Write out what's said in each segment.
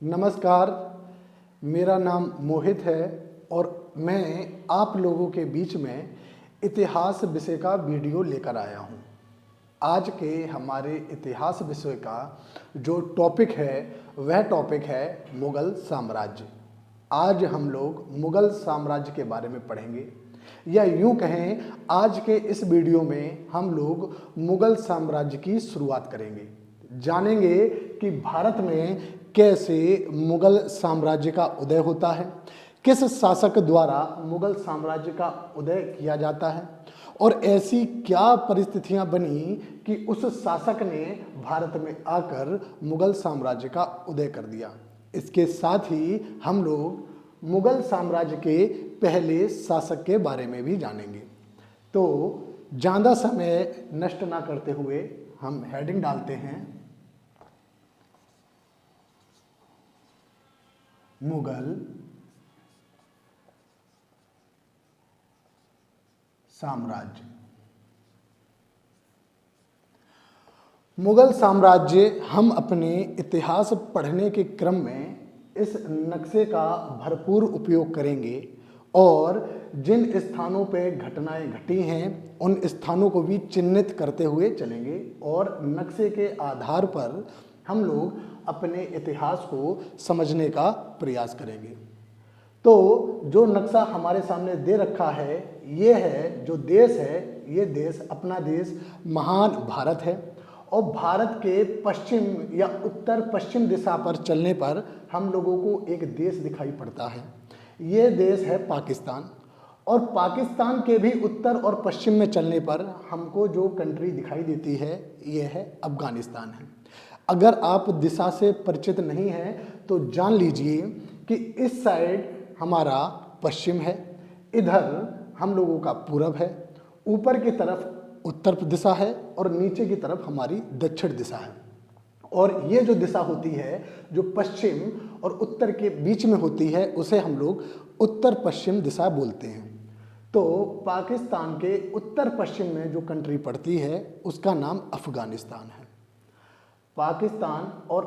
नमस्कार, मेरा नाम मोहित है और मैं आप लोगों के बीच में इतिहास विषय का वीडियो लेकर आया हूँ। आज के हमारे इतिहास विषय का जो टॉपिक है वह टॉपिक है मुग़ल साम्राज्य। आज हम लोग मुग़ल साम्राज्य के बारे में पढ़ेंगे, या यूँ कहें आज के इस वीडियो में हम लोग मुग़ल साम्राज्य की शुरुआत करेंगे। जानेंगे कि भारत में कैसे मुग़ल साम्राज्य का उदय होता है, किस शासक द्वारा मुग़ल साम्राज्य का उदय किया जाता है और ऐसी क्या परिस्थितियां बनी कि उस शासक ने भारत में आकर मुग़ल साम्राज्य का उदय कर दिया। इसके साथ ही हम लोग मुग़ल साम्राज्य के पहले शासक के बारे में भी जानेंगे। तो ज़्यादा समय नष्ट ना करते हुए हम हेडिंग डालते हैं, मुग़ल साम्राज्य। मुग़ल साम्राज्य हम अपने इतिहास पढ़ने के क्रम में इस नक्शे का भरपूर उपयोग करेंगे और जिन स्थानों पे घटनाएं घटी हैं उन स्थानों को भी चिन्हित करते हुए चलेंगे और नक्शे के आधार पर हम लोग अपने इतिहास को समझने का प्रयास करेंगे। तो जो नक्शा हमारे सामने दे रखा है, ये है जो देश है, ये देश अपना देश महान भारत है और भारत के पश्चिम या उत्तर पश्चिम दिशा पर चलने पर हम लोगों को एक देश दिखाई पड़ता है। ये देश है पाकिस्तान और पाकिस्तान के भी उत्तर और पश्चिम में चलने पर हमको जो कंट्री दिखाई देती है ये है अफ़गानिस्तान है। अगर आप दिशा से परिचित नहीं हैं तो जान लीजिए कि इस साइड हमारा पश्चिम है, इधर हम लोगों का पूरब है, ऊपर की तरफ उत्तर दिशा है और नीचे की तरफ हमारी दक्षिण दिशा है। और ये जो दिशा होती है जो पश्चिम और उत्तर के बीच में होती है उसे हम लोग उत्तर पश्चिम दिशा बोलते हैं। तो पाकिस्तान के उत्तर पश्चिम में जो कंट्री पड़ती है उसका नाम अफ़गानिस्तान है। पाकिस्तान और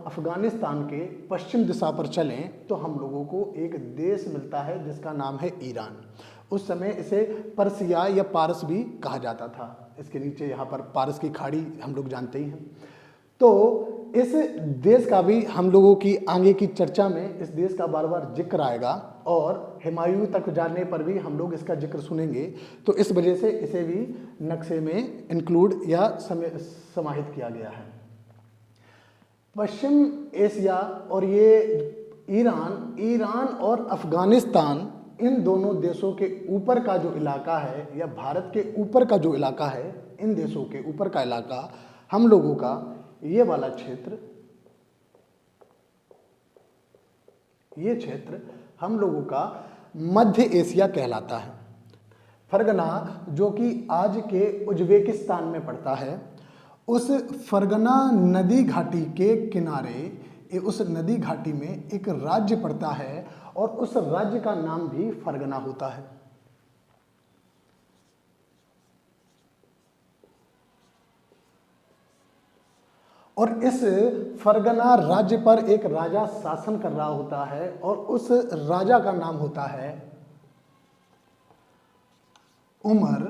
अफ़गानिस्तान के पश्चिम दिशा पर चलें तो हम लोगों को एक देश मिलता है जिसका नाम है ईरान। उस समय इसे पर्सिया या पारस भी कहा जाता था। इसके नीचे यहाँ पर पारस की खाड़ी हम लोग जानते ही हैं। तो इस देश का भी हम लोगों की आगे की चर्चा में इस देश का बार बार जिक्र आएगा और हुमायूं तक जाने पर भी हम लोग इसका जिक्र सुनेंगे। तो इस वजह से इसे भी नक्शे में इंक्लूड या समाहित किया गया है। पश्चिम एशिया और ये ईरान और अफ़गानिस्तान, इन दोनों देशों के ऊपर का जो इलाका है या भारत के ऊपर का जो इलाका है, इन देशों के ऊपर का इलाका हम लोगों का ये वाला क्षेत्र, ये क्षेत्र हम लोगों का मध्य एशिया कहलाता है। फरगना जो कि आज के उज़्बेकिस्तान में पड़ता है, उस फरगना नदी घाटी के किनारे उस नदी घाटी में एक राज्य पड़ता है और उस राज्य का नाम भी फरगना होता है। और इस फरगना राज्य पर एक राजा शासन कर रहा होता है और उस राजा का नाम होता है उमर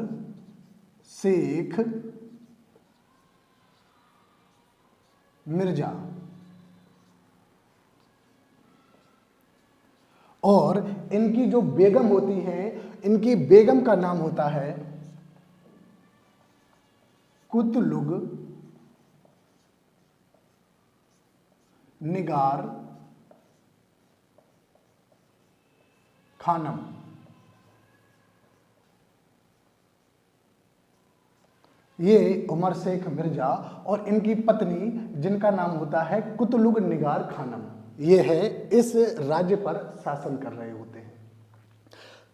शेख मिर्जा। और इनकी जो बेगम होती हैं, इनकी बेगम का नाम होता है कुतलुग निगार खानम। ये उमर शेख मिर्जा और इनकी पत्नी जिनका नाम होता है कुतलुग निगार खानम, ये है इस राज्य पर शासन कर रहे होते हैं।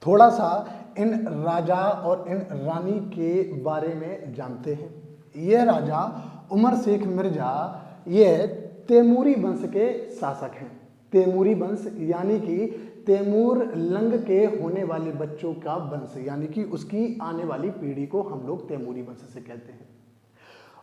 थोड़ा सा इन राजा और इन रानी के बारे में जानते हैं। ये राजा उमर शेख मिर्जा ये तैमूरी वंश के शासक हैं। तैमूरी वंश यानी कि तैमूर लंग के होने वाले बच्चों का वंश, यानी कि उसकी आने वाली पीढ़ी को हम लोग तैमूरी वंश से कहते हैं।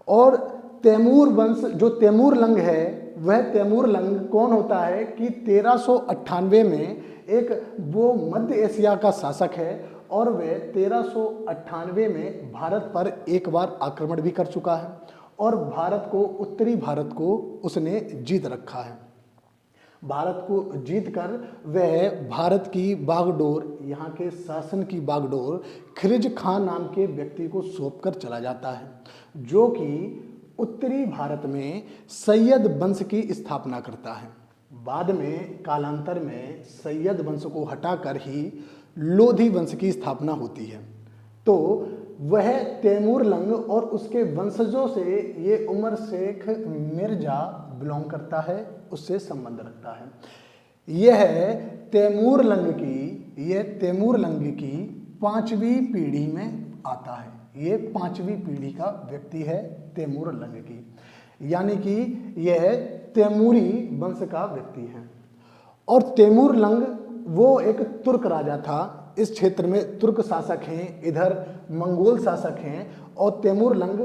और तैमूर वंश जो तैमूर लंग है वह तैमूर लंग कौन होता है कि 1398 में एक वो मध्य एशिया का शासक है और वह 1398 में भारत पर एक बार आक्रमण भी कर चुका है और भारत को, उत्तरी भारत को उसने जीत रखा है। भारत को जीतकर वह भारत की बागडोर, यहाँ के शासन की बागडोर खिलजी खान नाम के व्यक्ति को सौंप कर चला जाता है, जो कि उत्तरी भारत में सैयद वंश की स्थापना करता है। बाद में कालांतर में सैयद वंश को हटाकर ही लोधी वंश की स्थापना होती है। तो वह तैमूर लंग और उसके वंशजों से ये उमर शेख मिर्जा बिलोंग करता है, उससे संबंध रखता है। यह तैमूर लंग की 5वीं पीढ़ी में आता है। ये 5वीं पीढ़ी का व्यक्ति है तैमूर लंग की, यानी कि यह तैमूरी वंश का व्यक्ति है। और तैमूर लंग वो एक तुर्क राजा था। इस क्षेत्र में तुर्क शासक हैं, इधर मंगोल शासक हैं, और तैमूर लंग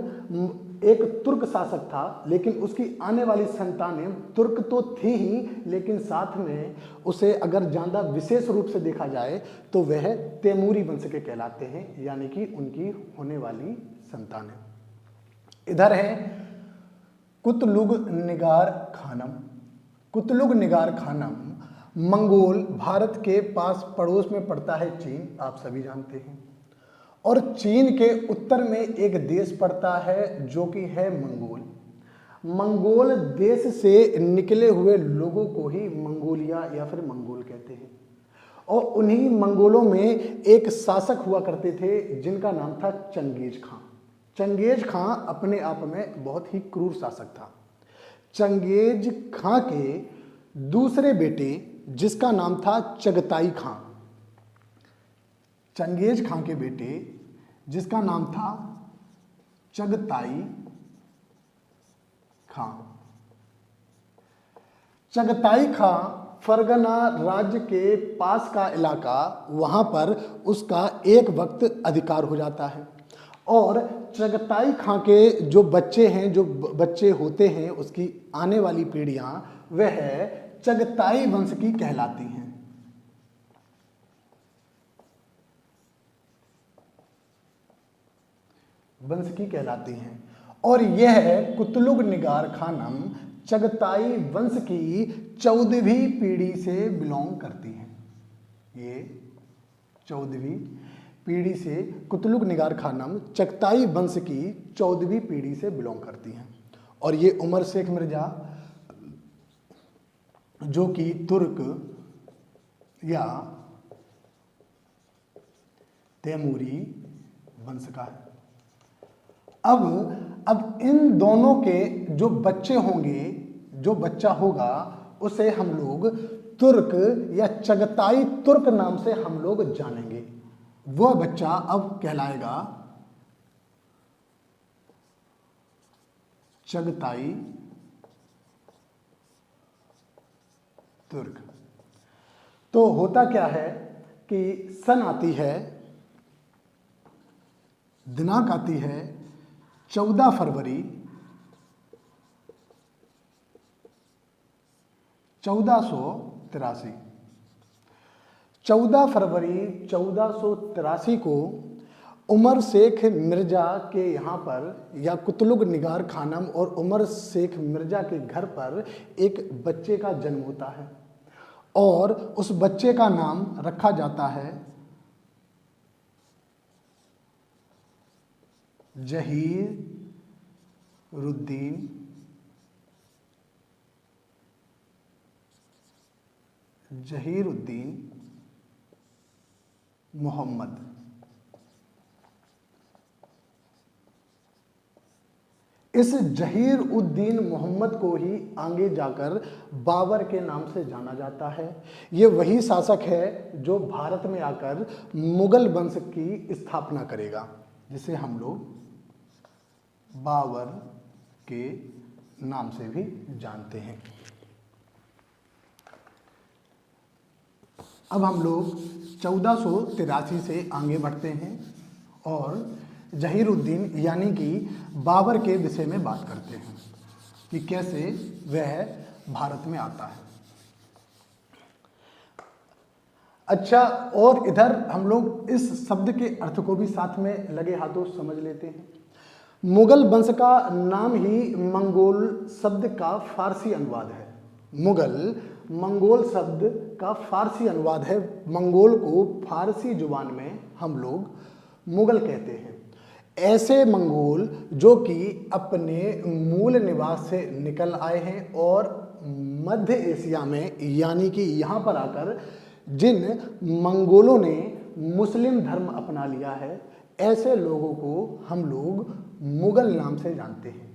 एक तुर्क शासक था, लेकिन उसकी आने वाली संतानें तुर्क तो थी ही, लेकिन साथ में उसे अगर ज़्यादा विशेष रूप से देखा जाए तो वह तैमूरी वंश के कहलाते हैं, यानी कि उनकी होने वाली संतानें। इधर है कुतलुग निगार खानम। कुतलुग निगार खानम मंगोल भारत के पास पड़ोस में पड़ता है चीन, आप सभी जानते हैं। और चीन के उत्तर में एक देश पड़ता है जो कि है मंगोल। मंगोल देश से निकले हुए लोगों को ही मंगोलिया या फिर मंगोल कहते हैं। और उन्हीं मंगोलों में एक शासक हुआ करते थे जिनका नाम था चंगेज खां। चंगेज खां अपने आप में बहुत ही क्रूर शासक था। चंगेज खां के दूसरे बेटे जिसका नाम था चगताई खां, चंगेज खां के बेटे जिसका नाम था चगताई खां। चगताई खां फरगना राज्य के पास का इलाका, वहां पर उसका एक वक्त अधिकार हो जाता है। और चगताई खां के जो बच्चे हैं, जो बच्चे होते हैं, उसकी आने वाली पीढ़ियां वह चगताई वंश की कहलाती हैं। वंश की कहलाती हैं। और यह कुतलुग निगार खानम चगताई वंश की 14वीं पीढ़ी से बिलोंग करती हैं। ये 14वीं पीढ़ी से कुतलुग निगार खानम चगताई वंश की 14वीं पीढ़ी से बिलोंग करती हैं। और ये उमर शेख मिर्जा जो कि तुर्क या तैमूरी वंश का है। अब इन दोनों के जो बच्चे होंगे, जो बच्चा होगा, उसे हम लोग तुर्क या चगताई तुर्क नाम से हम लोग जानेंगे। वह बच्चा अब कहलाएगा चगताई तुर्क। तो होता क्या है कि सन आती है, दिनांक आती है 14 फरवरी 1483। 14 फरवरी 1483 को उमर शेख मिर्जा के यहाँ पर, या कुतलुग निगार खानम और उमर शेख मिर्जा के घर पर एक बच्चे का जन्म होता है। और उस बच्चे का नाम रखा जाता है जहीरुद्दीन मोहम्मद। इस जहीर उद्दीन मोहम्मद को ही आगे जाकर बाबर के नाम से जाना जाता है। ये वही शासक है जो भारत में आकर मुगल वंश की स्थापना करेगा, जिसे हम लोग बाबर के नाम से भी जानते हैं। अब हम लोग 1483 से आगे बढ़ते हैं और जहीरुद्दीन यानी कि बाबर के विषय में बात करते हैं। कि कैसे वह भारत में आता है। अच्छा, और इधर हम लोग इस शब्द के अर्थ को भी साथ में लगे हाथों समझ लेते हैं। मुगल वंश का नाम ही मंगोल शब्द का फारसी अनुवाद है। मुगल मंगोल शब्द का फारसी अनुवाद है। मंगोल को फारसी जुबान में हम लोग मुगल कहते हैं। ऐसे मंगोल जो कि अपने मूल निवास से निकल आए हैं और मध्य एशिया में, यानी कि यहाँ पर आकर जिन मंगोलों ने मुस्लिम धर्म अपना लिया है, ऐसे लोगों को हम लोग मुगल नाम से जानते हैं।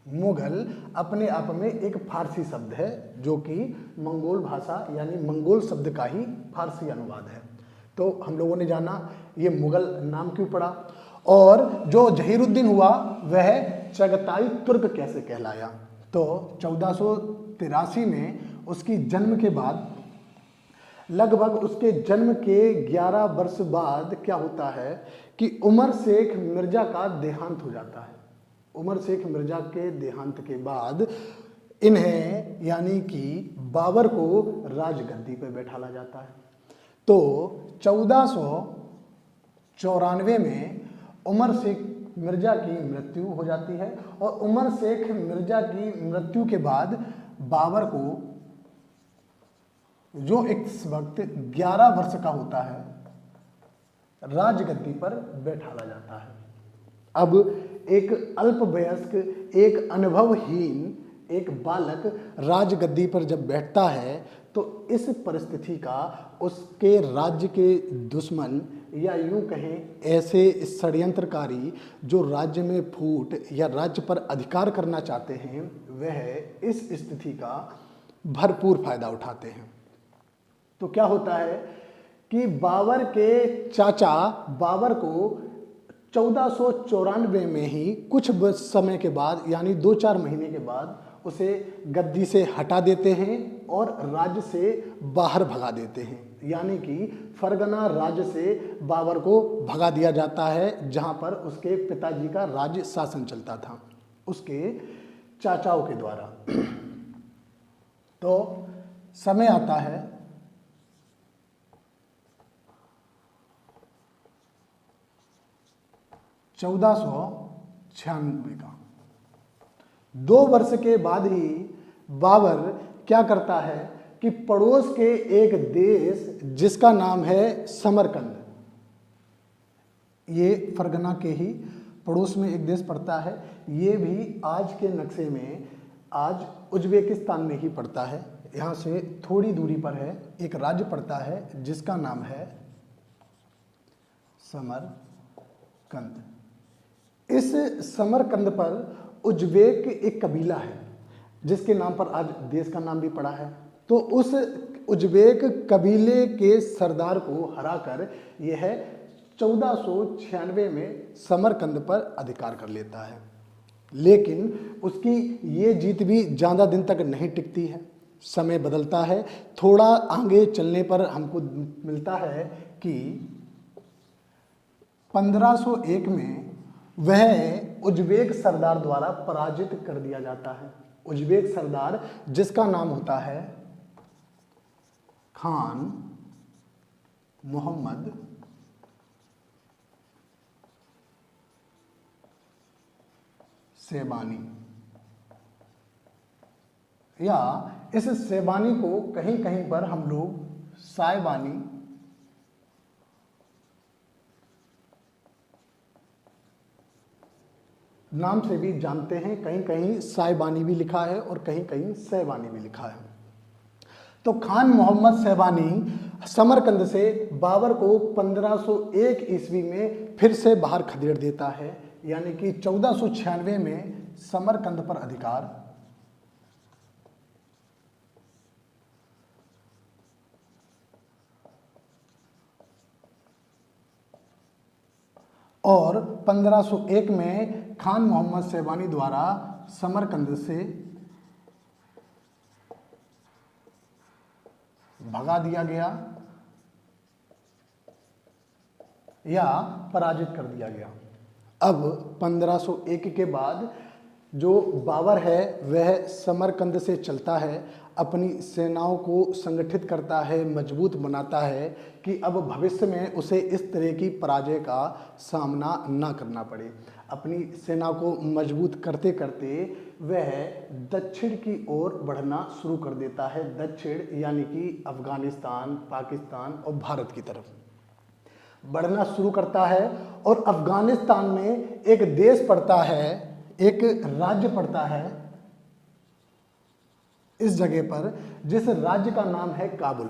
मुगल अपने आप में एक फारसी शब्द है जो कि मंगोल भाषा यानी मंगोल शब्द का ही फारसी अनुवाद है। तो हम लोगों ने जाना ये मुगल नाम क्यों पड़ा, और जो जहीरुद्दीन हुआ वह चगताई तुर्क कैसे कहलाया। तो 1483 में उसकी जन्म के बाद, लगभग उसके जन्म के 11 वर्ष बाद क्या होता है कि उमर शेख मिर्जा का देहांत हो जाता है। उमर शेख मिर्जा के देहांत के बाद इन्हें यानी कि बाबर को राजगद्दी पर बैठाला जाता है। तो 1494 में उमर शेख मिर्जा की मृत्यु हो जाती है, और उमर शेख मिर्जा की मृत्यु के बाद बाबर को, जो इस वक्त 11 वर्ष का होता है, राजगद्दी पर बैठाला जाता है। अब एक अल्पवयस्क, एक अनुभवहीन एक बालक राजगद्दी पर जब बैठता है तो इस परिस्थिति का उसके राज्य के दुश्मन, या यूं कहें ऐसे षड्यंत्रकारी जो राज्य में फूट या राज्य पर अधिकार करना चाहते हैं, वह इस स्थिति का भरपूर फायदा उठाते हैं। तो क्या होता है कि बाबर के चाचा बाबर को 1494 में ही कुछ समय के बाद, यानी 2-4 महीने के बाद, उसे गद्दी से हटा देते हैं और राज्य से बाहर भगा देते हैं। यानी कि फरगना राज्य से बाबर को भगा दिया जाता है, जहां पर उसके पिताजी का राज्य शासन चलता था उसके चाचाओं के द्वारा। तो समय आता है 1496 का। 2 वर्ष के बाद ही बाबर क्या करता है कि पड़ोस के एक देश जिसका नाम है समरकंद, ये फरगना के ही पड़ोस में एक देश पड़ता है, ये भी आज के नक्शे में आज उज्बेकिस्तान में ही पड़ता है। यहाँ से थोड़ी दूरी पर है, एक राज्य पड़ता है जिसका नाम है समरकंद। इस समरकंद पर उज्बेक एक कबीला है जिसके नाम पर आज देश का नाम भी पड़ा है। तो उस उज्बेक कबीले के सरदार को हराकर यह 1496 में समरकंद पर अधिकार कर लेता है। लेकिन उसकी ये जीत भी ज़्यादा दिन तक नहीं टिकती है, समय बदलता है। थोड़ा आगे चलने पर हमको मिलता है कि 1501 में वह उज्बेक सरदार द्वारा पराजित कर दिया जाता है। उज्बेक सरदार जिसका नाम होता है खान मोहम्मद सेबानी, या इस सेबानी को कहीं कहीं पर हम लोग साइबानी नाम से भी जानते हैं। कहीं कहीं साइबानी भी लिखा है और कहीं कहीं सैबानी भी लिखा है। तो खान मोहम्मद सैबानी समरकंद से बाबर को 1501 ईस्वी में फिर से बाहर खदेड़ देता है, यानी कि 1496 में समरकंद पर अधिकार और 1501 में खान मोहम्मद सैबानी द्वारा समरकंद से भगा दिया गया या पराजित कर दिया गया। अब 1501 के बाद जो बाबर है वह समरकंद से चलता है, अपनी सेनाओं को संगठित करता है, मजबूत बनाता है कि अब भविष्य में उसे इस तरह की पराजय का सामना ना करना पड़े। अपनी सेना को मजबूत करते करते वह दक्षिण की ओर बढ़ना शुरू कर देता है, दक्षिण यानी कि अफगानिस्तान, पाकिस्तान और भारत की तरफ बढ़ना शुरू करता है। और अफगानिस्तान में एक देश पड़ता है, एक राज्य पड़ता है इस जगह पर, जिस राज्य का नाम है काबुल।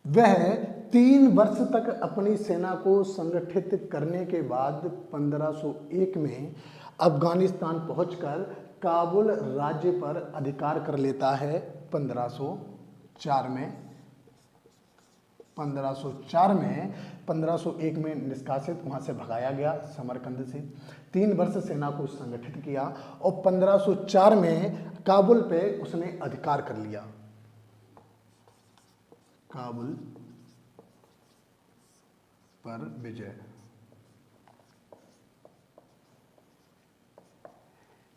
वह 3 वर्ष तक अपनी सेना को संगठित करने के बाद 1501 में अफगानिस्तान पहुंचकर काबुल राज्य पर अधिकार कर लेता है। 1504 में 1501 में निष्कासित, वहां से भगाया गया समरकंद से। 3 वर्ष सेना को संगठित किया और 1504 में काबुल पे उसने अधिकार कर लिया। काबुल पर विजय।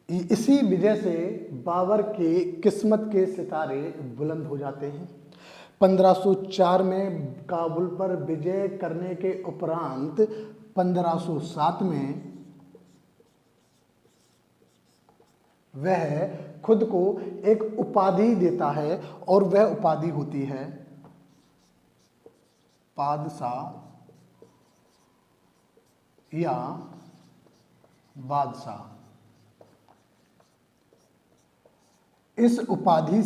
इसी विजय से बाबर के किस्मत के सितारे बुलंद हो जाते हैं। 1504 में काबुल पर विजय करने के उपरांत 1507 में वह खुद को एक उपाधि देता है और वह उपाधि होती है पादशाह या बादशाह। इस उपाधि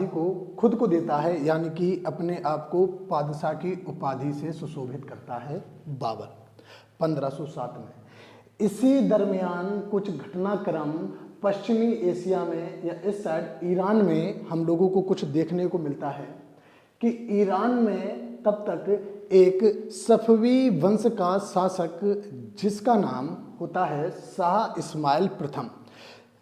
को खुद को देता है, यानी कि अपने आप को पादशाह की उपाधि से सुशोभित करता है बाबर 1507 में। इसी दरमियान कुछ घटनाक्रम पश्चिमी एशिया में या इस साइड ईरान में हम लोगों को कुछ देखने को मिलता है कि ईरान में तब तक एक सफवी वंश का शासक जिसका नाम होता है शाह इस्माइल प्रथम।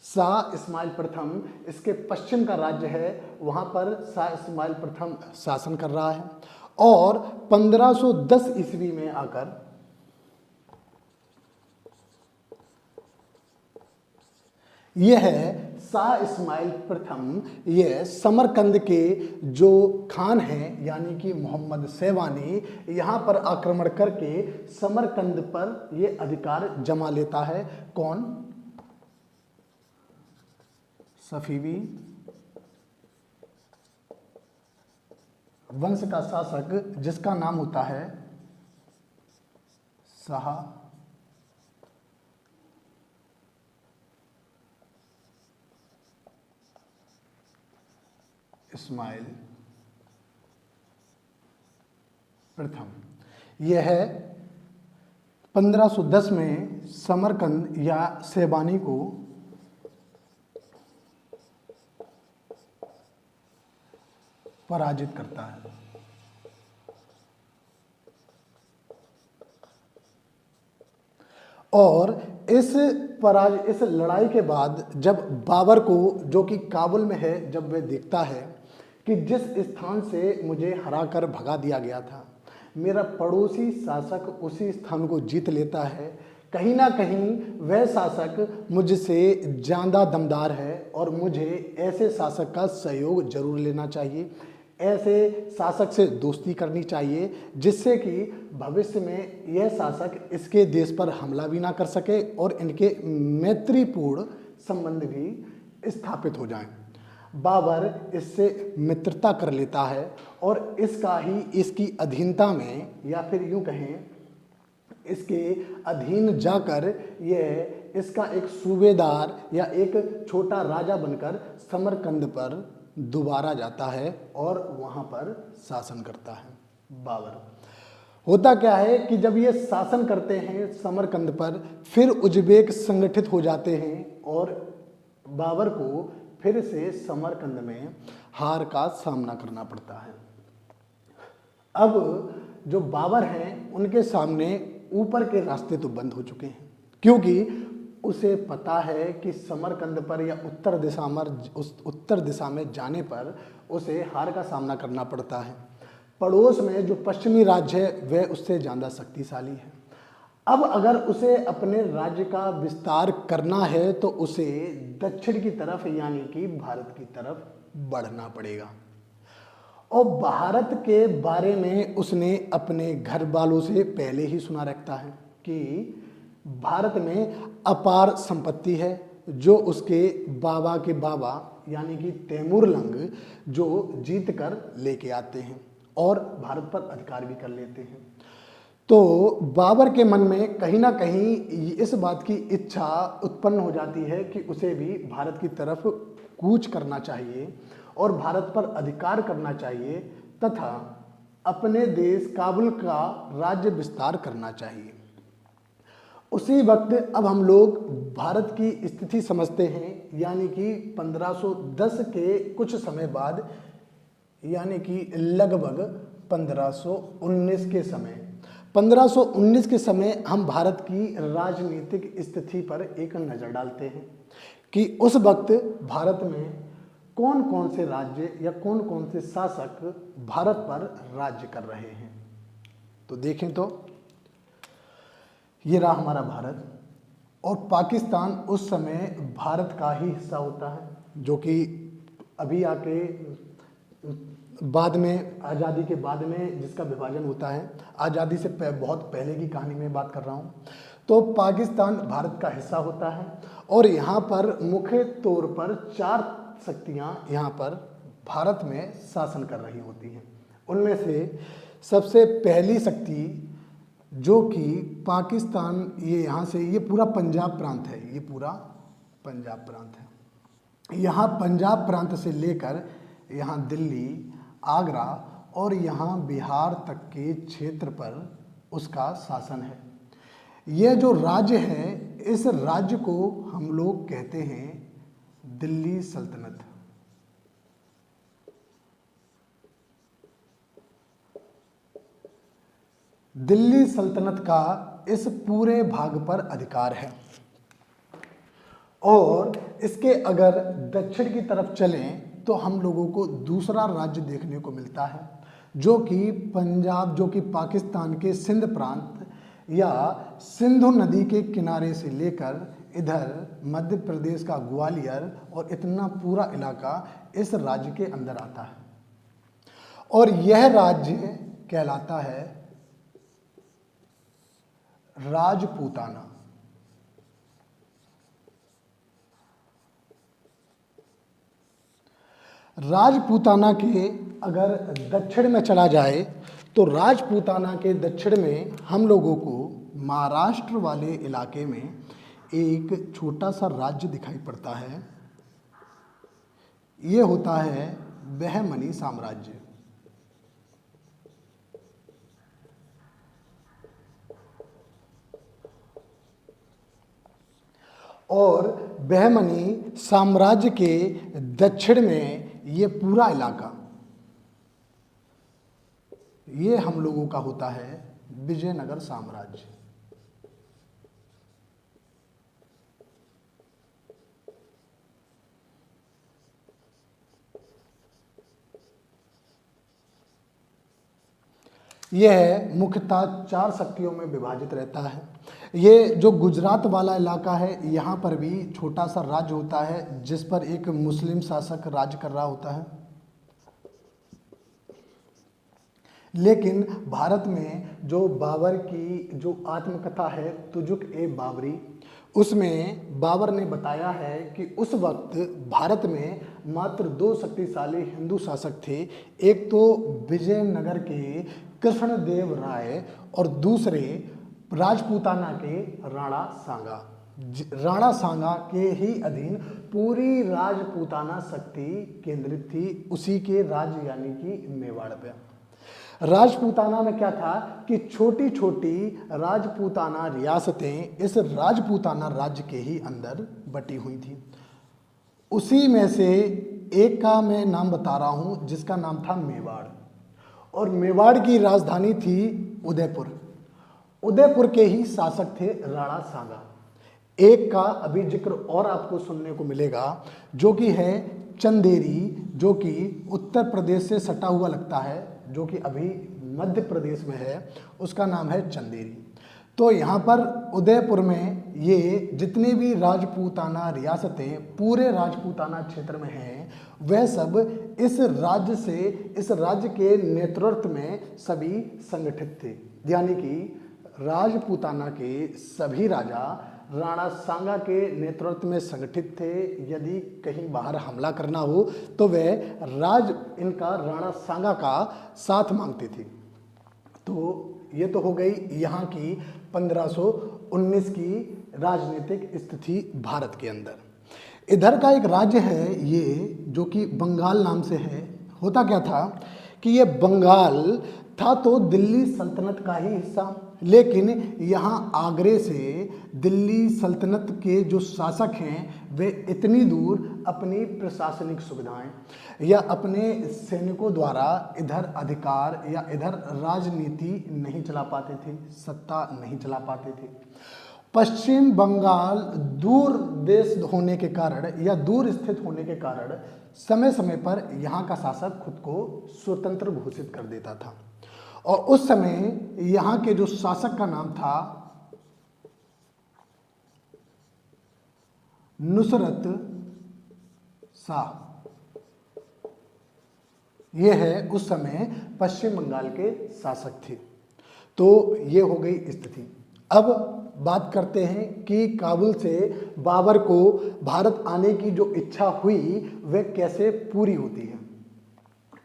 शाह इस्माइल प्रथम इसके पश्चिम का राज्य है, वहाँ पर शाह इस्माइल प्रथम शासन कर रहा है। और 1510 ईस्वी में आकर यह शाह इस्माइल प्रथम यह समरकंद के जो खान हैं यानी कि मोहम्मद सेवानी, यहाँ पर आक्रमण करके समरकंद पर यह अधिकार जमा लेता है। कौन? सफीवी वंश का शासक जिसका नाम होता है शाह इस्माइल प्रथम। यह 1510 में समरकंद या सेबानी को पराजित करता है। और इस लड़ाई के बाद जब बाबर को, जो कि काबुल में है, जब वह देखता है कि जिस स्थान से मुझे हराकर भगा दिया गया था, मेरा पड़ोसी शासक उसी स्थान को जीत लेता है, कहीं ना कहीं वह शासक मुझसे ज़्यादा दमदार है और मुझे ऐसे शासक का सहयोग जरूर लेना चाहिए, ऐसे शासक से दोस्ती करनी चाहिए जिससे कि भविष्य में यह शासक इसके देश पर हमला भी ना कर सके और इनके मैत्रीपूर्ण संबंध भी स्थापित हो जाएं। बाबर इससे मित्रता कर लेता है और इसकी अधीनता में, या फिर यूं कहें इसके अधीन जाकर यह इसका एक सूबेदार या एक छोटा राजा बनकर समरकंद पर दोबारा जाता है और वहां पर शासन करता है बाबर। होता क्या है कि जब ये शासन करते हैं समरकंद पर, फिर उज़्बेक संगठित हो जाते हैं और बाबर को फिर से समरकंद में हार का सामना करना पड़ता है। अब जो बाबर हैं उनके सामने ऊपर के रास्ते तो बंद हो चुके हैं, क्योंकि उसे पता है कि समरकंद पर या उत्तर दिशा में जाने पर उसे हार का सामना करना पड़ता है। पड़ोस में जो पश्चिमी राज्य है वह उससे ज़्यादा शक्तिशाली है। अब अगर उसे अपने राज्य का विस्तार करना है तो उसे दक्षिण की तरफ यानी कि भारत की तरफ बढ़ना पड़ेगा। और भारत के बारे में उसने अपने घर वालों से पहले ही सुना रखता है कि भारत में अपार संपत्ति है, जो उसके बाबा के बाबा यानी कि तैमूरलंग जो जीत कर लेके आते हैं और भारत पर अधिकार भी कर लेते हैं। तो बाबर के मन में कहीं ना कहीं इस बात की इच्छा उत्पन्न हो जाती है कि उसे भी भारत की तरफ कूच करना चाहिए और भारत पर अधिकार करना चाहिए तथा अपने देश काबुल का राज्य विस्तार करना चाहिए। उसी वक्त अब हम लोग भारत की स्थिति समझते हैं, यानी कि 1510 के कुछ समय बाद यानी कि लगभग 1519 के समय हम भारत की राजनीतिक स्थिति पर एक नज़र डालते हैं कि उस वक्त भारत में कौन कौन से राज्य या कौन कौन से शासक भारत पर राज्य कर रहे हैं। तो देखें तो ये रहा हमारा भारत, और पाकिस्तान उस समय भारत का ही हिस्सा होता है, जो कि अभी आके बाद में आज़ादी के बाद में जिसका विभाजन होता है, आज़ादी से बहुत पहले की कहानी में बात कर रहा हूँ। तो पाकिस्तान भारत का हिस्सा होता है और यहाँ पर मुख्य तौर पर 4 शक्तियाँ यहाँ पर भारत में शासन कर रही होती हैं। उनमें से सबसे पहली शक्ति जो कि पाकिस्तान, ये यहाँ से ये पूरा पंजाब प्रांत है, ये पूरा पंजाब प्रांत है। यहाँ पंजाब प्रांत से लेकर यहाँ दिल्ली, आगरा और यहाँ बिहार तक के क्षेत्र पर उसका शासन है। यह जो राज्य है, इस राज्य को हम लोग कहते हैं दिल्ली सल्तनत। दिल्ली सल्तनत का इस पूरे भाग पर अधिकार है। और इसके अगर दक्षिण की तरफ चलें तो हम लोगों को दूसरा राज्य देखने को मिलता है, जो कि पंजाब, जो कि पाकिस्तान के सिंध प्रांत या सिंधु नदी के किनारे से लेकर इधर मध्य प्रदेश का ग्वालियर और इतना पूरा इलाका इस राज्य के अंदर आता है। और यह राज्य कहलाता है राजपूताना। राजपूताना के अगर दक्षिण में चला जाए तो राजपूताना के दक्षिण में हम लोगों को महाराष्ट्र वाले इलाके में एक छोटा सा राज्य दिखाई पड़ता है। ये होता है बहमनी साम्राज्य। और बहमनी साम्राज्य के दक्षिण में ये पूरा इलाका, ये हम लोगों का होता है विजयनगर साम्राज्य। यह मुख्यतः 4 शक्तियों में विभाजित रहता है। ये जो गुजरात वाला इलाका है, यहाँ पर भी छोटा सा राज्य होता है जिस पर एक मुस्लिम शासक राज्य कर रहा होता है। लेकिन भारत में जो बाबर की जो आत्मकथा है तुजुक-ए-बाबरी, उसमें बाबर ने बताया है कि उस वक्त भारत में मात्र 2 शक्तिशाली हिंदू शासक थे। एक तो विजयनगर के कृष्णदेव राय और दूसरे राजपूताना के राणा सांगा। राणा सांगा के ही अधीन पूरी राजपूताना शक्ति केंद्रित थी, उसी के राज्य यानी कि मेवाड़ पे। राजपूताना में क्या था कि छोटी छोटी राजपूताना रियासतें इस राजपूताना राज्य के ही अंदर बटी हुई थी। उसी में से एक का मैं नाम बता रहा हूं जिसका नाम था मेवाड़, और मेवाड़ की राजधानी थी उदयपुर। उदयपुर के ही शासक थे राणा सांगा। एक का अभी जिक्र और आपको सुनने को मिलेगा जो कि है चंदेरी, जो कि उत्तर प्रदेश से सटा हुआ लगता है। जो कि अभी मध्य प्रदेश में है, उसका नाम है चंदेरी। तो यहाँ पर उदयपुर में ये जितने भी राजपूताना रियासतें पूरे राजपूताना क्षेत्र में हैं, वह सब इस राज्य के नेतृत्व में सभी संगठित थे। यानी कि राजपूताना के सभी राजा राणा सांगा के नेतृत्व में संगठित थे। यदि कहीं बाहर हमला करना हो तो वह इनका राणा सांगा का साथ मांगते थे। तो ये तो हो गई यहाँ की 1519 की राजनीतिक स्थिति भारत के अंदर। इधर का एक राज्य है ये, जो कि बंगाल नाम से है। होता क्या था कि ये बंगाल था तो दिल्ली सल्तनत का ही हिस्सा, लेकिन यहाँ आगरे से दिल्ली सल्तनत के जो शासक हैं वे इतनी दूर अपनी प्रशासनिक सुविधाएं या अपने सैनिकों द्वारा इधर अधिकार या इधर राजनीति नहीं चला पाते थे, सत्ता नहीं चला पाते थे। पश्चिम बंगाल दूर देश होने के कारण या दूर स्थित होने के कारण समय समय पर यहाँ का शासक खुद को स्वतंत्र घोषित कर देता था। और उस समय यहाँ के जो शासक का नाम था नुसरत शाह। ये है उस समय पश्चिम बंगाल के शासक थे। तो ये हो गई स्थिति। अब बात करते हैं कि काबुल से बाबर को भारत आने की जो इच्छा हुई वह कैसे पूरी होती है।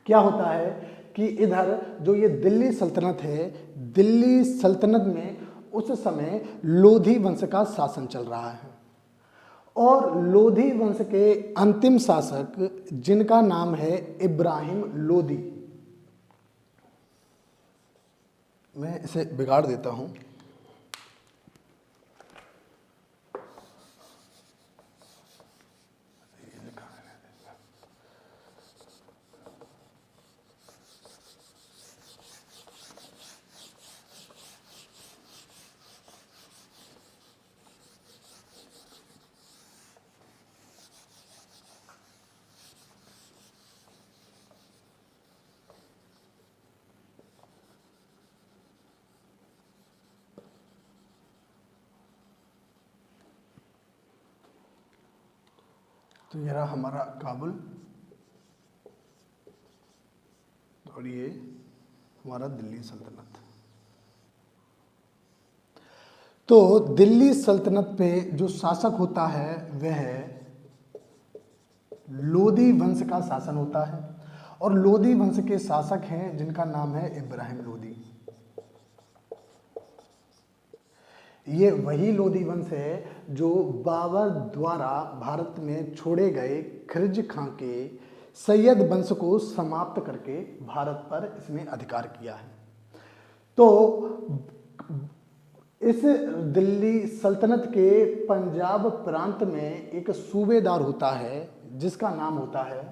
क्या होता है कि इधर जो ये दिल्ली सल्तनत है, दिल्ली सल्तनत में उस समय लोधी वंश का शासन चल रहा है और लोधी वंश के अंतिम शासक जिनका नाम है इब्राहिम लोदी। मैं इसे बिगाड़ देता हूं। तो ये रहा हमारा काबुल और ये हमारा दिल्ली सल्तनत। तो दिल्ली सल्तनत पे जो शासक होता है वह लोदी वंश का शासन होता है और लोदी वंश के शासक हैं जिनका नाम है इब्राहिम लोदी। ये वही लोदी वंश है जो बाबर द्वारा भारत में छोड़े गए खिलजी खां के सैयद वंश को समाप्त करके भारत पर इसने अधिकार किया है। तो इस दिल्ली सल्तनत के पंजाब प्रांत में एक सूबेदार होता है जिसका नाम होता है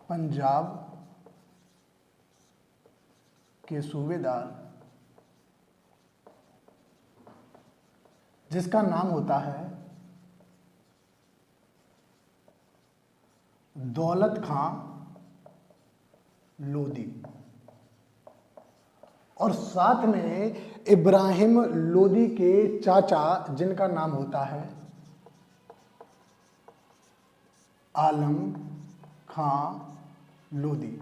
पंजाब के सूबेदार जिसका नाम होता है दौलत खां लोदी और साथ में इब्राहिम लोदी के चाचा जिनका नाम होता है आलम खां लोदी।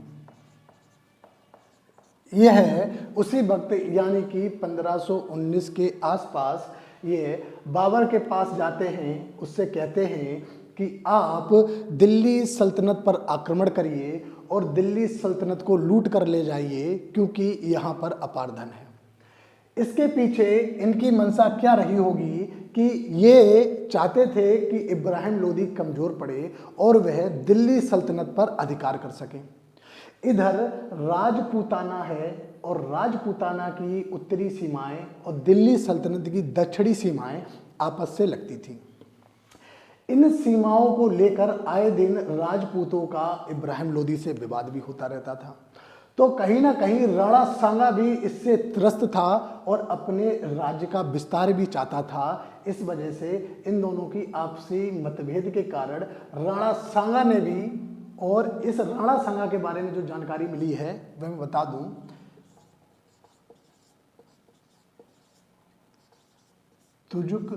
यह है उसी वक्त यानी कि 1519 के आसपास ये बाबर के पास जाते हैं, उससे कहते हैं कि आप दिल्ली सल्तनत पर आक्रमण करिए और दिल्ली सल्तनत को लूट कर ले जाइए क्योंकि यहाँ पर अपार धन है। इसके पीछे इनकी मंशा क्या रही होगी कि ये चाहते थे कि इब्राहिम लोदी कमजोर पड़े और वह दिल्ली सल्तनत पर अधिकार कर सके। इधर राजपूताना है और राजपूताना की उत्तरी सीमाएं और दिल्ली सल्तनत की दक्षिणी सीमाएं आपस से लगती थी। इन सीमाओं को लेकर आए दिन राजपूतों का इब्राहिम लोदी से विवाद भी होता रहता था। तो कहीं ना कहीं राणा सांगा भी इससे त्रस्त था और अपने राज्य का विस्तार भी चाहता था। इस वजह से इन दोनों की आपसी मतभेद के कारण राणा सांगा ने भी, और इस राणा सांगा के बारे में जो जानकारी मिली है वह मैं बता दूं, तुजुक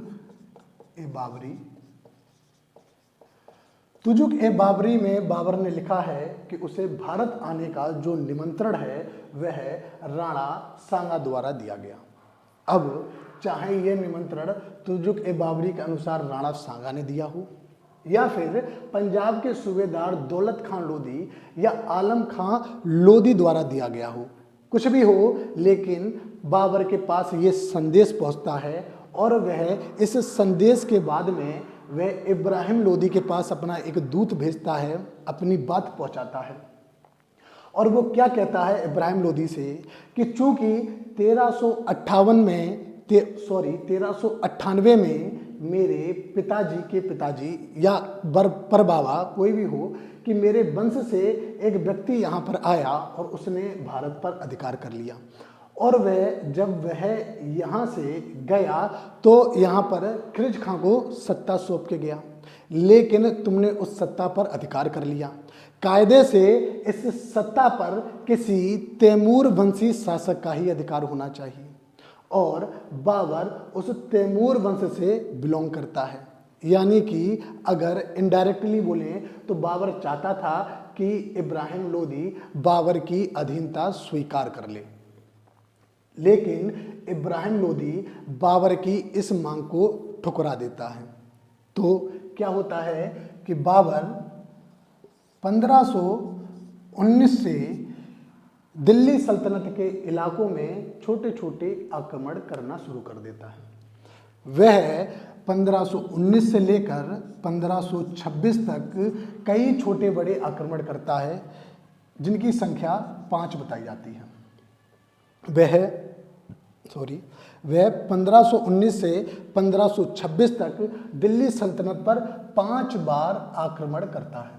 ए बाबरी में बाबर ने लिखा है कि उसे भारत आने का जो निमंत्रण है वह राणा सांगा द्वारा दिया गया। अब चाहे यह निमंत्रण तुजुक ए बाबरी के अनुसार राणा सांगा ने दिया हो या फिर पंजाब के सूबेदार दौलत खान लोधी या आलम खां लोधी द्वारा दिया गया हो, कुछ भी हो, लेकिन बाबर के पास ये संदेश पहुंचता है और वह इस संदेश के बाद में वह इब्राहिम लोधी के पास अपना एक दूत भेजता है, अपनी बात पहुंचाता है। और वो क्या कहता है इब्राहिम लोधी से कि चूंकि 1398 में मेरे पिताजी के पिताजी या परबाबा कोई भी हो कि मेरे वंश से एक व्यक्ति यहाँ पर आया और उसने भारत पर अधिकार कर लिया, और जब वह यहाँ से गया तो यहाँ पर खिलज खां को सत्ता सौंप के गया, लेकिन तुमने उस सत्ता पर अधिकार कर लिया। कायदे से इस सत्ता पर किसी तैमूर वंशी शासक का ही अधिकार होना चाहिए, और बाबर उस तैमूर वंश से बिलोंग करता है। यानी कि अगर इनडायरेक्टली बोले तो बाबर चाहता था कि इब्राहिम लोधी बाबर की अधीनता स्वीकार कर ले, लेकिन इब्राहिम लोधी बाबर की इस मांग को ठुकरा देता है। तो क्या होता है कि बाबर 1519 से दिल्ली सल्तनत के इलाकों में छोटे छोटे आक्रमण करना शुरू कर देता है। वह 1519 से लेकर 1526 तक कई छोटे बड़े आक्रमण करता है, जिनकी संख्या 5 बताई जाती है। वह 1519 से 1526 तक दिल्ली सल्तनत पर 5 बार आक्रमण करता है।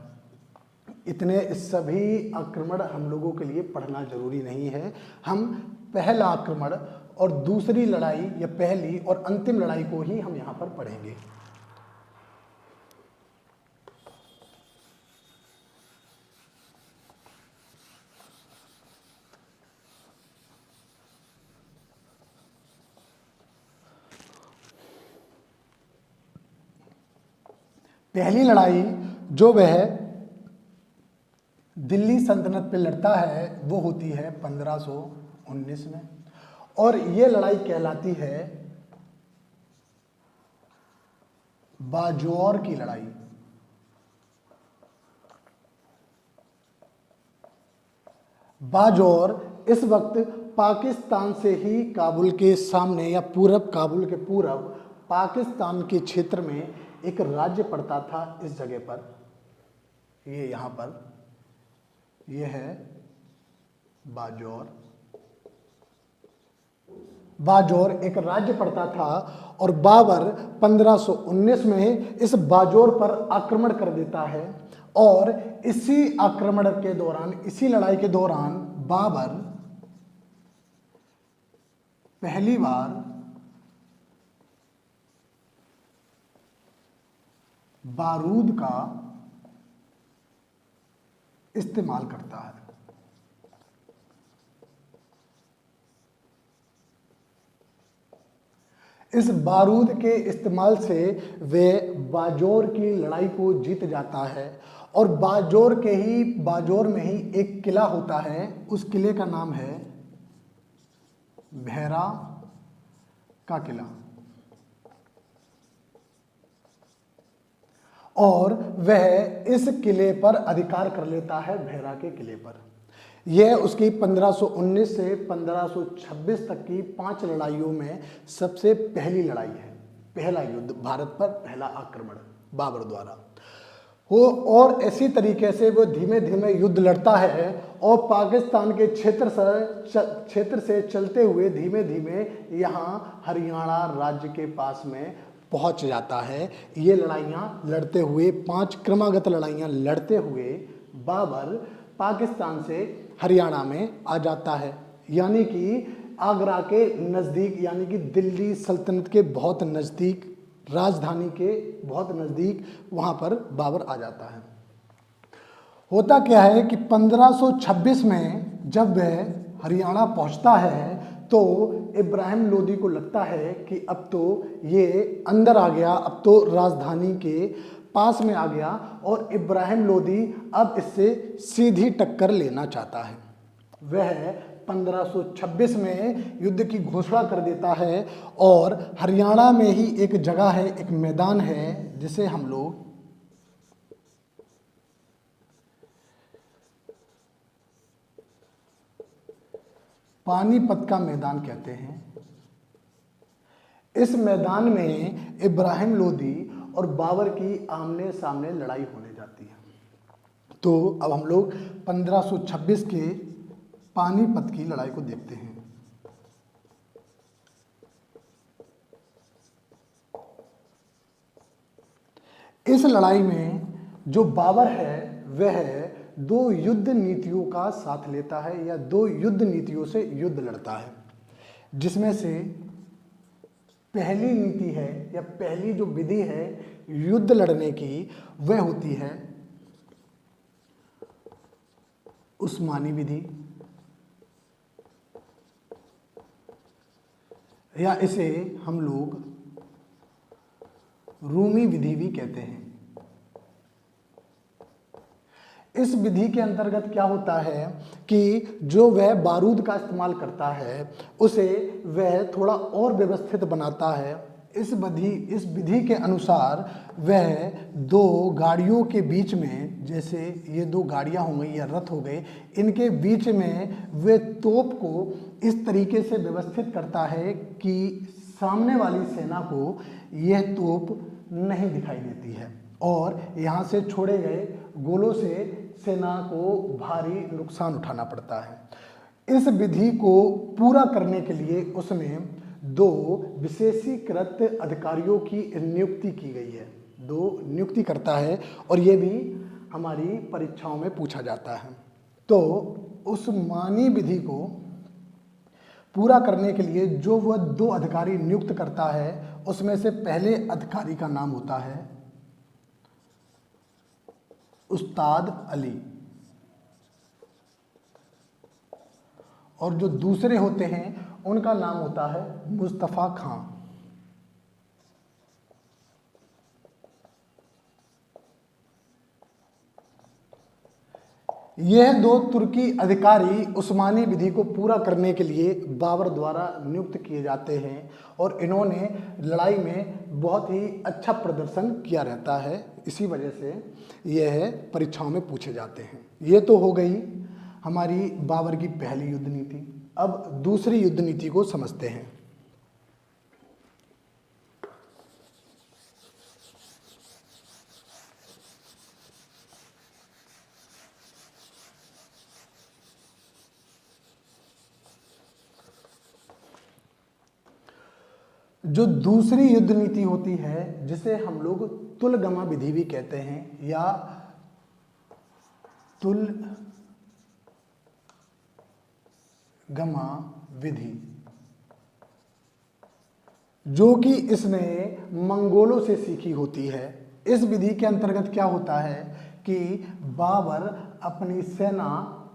इतने सभी आक्रमण हम लोगों के लिए पढ़ना जरूरी नहीं है। हम पहला आक्रमण और दूसरी लड़ाई या पहली और अंतिम लड़ाई को ही हम यहाँ पर पढ़ेंगे। पहली लड़ाई जो वह दिल्ली सल्तनत पे लड़ता है वो होती है 1519 में, और ये लड़ाई कहलाती है बाजौर की लड़ाई। बाजौर इस वक्त पाकिस्तान से ही काबुल के सामने या काबुल के पूरब पाकिस्तान के क्षेत्र में एक राज्य पड़ता था। इस जगह पर ये यहाँ पर ये है बाजौर एक राज्य पड़ता था, और बाबर 1519 में इस बाजौर पर आक्रमण कर देता है। और इसी आक्रमण के दौरान, इसी लड़ाई के दौरान बाबर पहली बार बारूद का इस्तेमाल करता है। इस बारूद के इस्तेमाल से वे बाजौर की लड़ाई को जीत जाता है, और बाजौर में ही एक किला होता है। उस किले का नाम है भैरा का किला, और वह इस किले पर अधिकार कर लेता है। भैरा के किले पर यह उसकी 1519 से 1526 तक की 5 लड़ाइयों में सबसे पहली लड़ाई है। पहला युद्ध, भारत पर पहला आक्रमण बाबर द्वारा हो। और इसी तरीके से वो धीमे धीमे युद्ध लड़ता है, और पाकिस्तान के क्षेत्र से चलते हुए धीमे धीमे यहाँ हरियाणा राज्य के पास में पहुँच जाता है। ये लड़ाइयाँ लड़ते हुए 5 क्रमागत लड़ाइयाँ लड़ते हुए बाबर पाकिस्तान से हरियाणा में आ जाता है, यानी कि आगरा के नज़दीक, यानी कि दिल्ली सल्तनत के बहुत नज़दीक, राजधानी के बहुत नज़दीक वहाँ पर बाबर आ जाता है। होता क्या है कि 1526 में जब वह हरियाणा पहुँचता है तो इब्राहिम लोदी को लगता है कि अब तो ये अंदर आ गया, अब तो राजधानी के पास में आ गया, और इब्राहिम लोदी अब इससे सीधी टक्कर लेना चाहता है। वह 1526 में युद्ध की घोषणा कर देता है, और हरियाणा में ही एक जगह है, एक मैदान है जिसे हम लोग पानीपत का मैदान कहते हैं। इस मैदान में इब्राहिम लोदी और बाबर की आमने सामने लड़ाई होने जाती है। तो अब हम लोग 1526 के पानीपत की लड़ाई को देखते हैं। इस लड़ाई में जो बाबर है वह दो युद्ध नीतियों का साथ लेता है, या दो युद्ध नीतियों से युद्ध लड़ता है, जिसमें से पहली नीति है या पहली जो विधि है युद्ध लड़ने की, वह होती है उस्मानी विधि, या इसे हम लोग रूमी विधि भी कहते हैं। इस विधि के अंतर्गत क्या होता है कि जो वह बारूद का इस्तेमाल करता है उसे वह थोड़ा और व्यवस्थित बनाता है। इस विधि के अनुसार वह दो गाड़ियों के बीच में, जैसे ये दो गाड़ियां हो गई या रथ हो गए, इनके बीच में वे तोप को इस तरीके से व्यवस्थित करता है कि सामने वाली सेना को यह तोप नहीं दिखाई देती है, और यहाँ से छोड़े गए गोलों से सेना को भारी नुकसान उठाना पड़ता है। इस विधि को पूरा करने के लिए उसने दो विशेषीकृत अधिकारियों की नियुक्ति की गई है। दो नियुक्ति करता है, और ये भी हमारी परीक्षाओं में पूछा जाता है। तो उस्मानी विधि को पूरा करने के लिए जो वह दो अधिकारी नियुक्त करता है, उसमें से पहले अधिकारी का नाम होता है उस्ताद अली, और जो दूसरे होते हैं उनका नाम होता है मुस्तफ़ा खां। यह दो तुर्की अधिकारी उस्मानी विधि को पूरा करने के लिए बाबर द्वारा नियुक्त किए जाते हैं, और इन्होंने लड़ाई में बहुत ही अच्छा प्रदर्शन किया रहता है। इसी वजह से यह परीक्षाओं में पूछे जाते हैं। ये तो हो गई हमारी बाबर की पहली युद्ध नीति। अब दूसरी युद्ध नीति को समझते हैं। जो दूसरी युद्ध नीति होती है, जिसे हम लोग तुलगमा विधि भी कहते हैं, या तुलगमा विधि, जो कि इसने मंगोलों से सीखी होती है। इस विधि के अंतर्गत क्या होता है कि बाबर अपनी सेना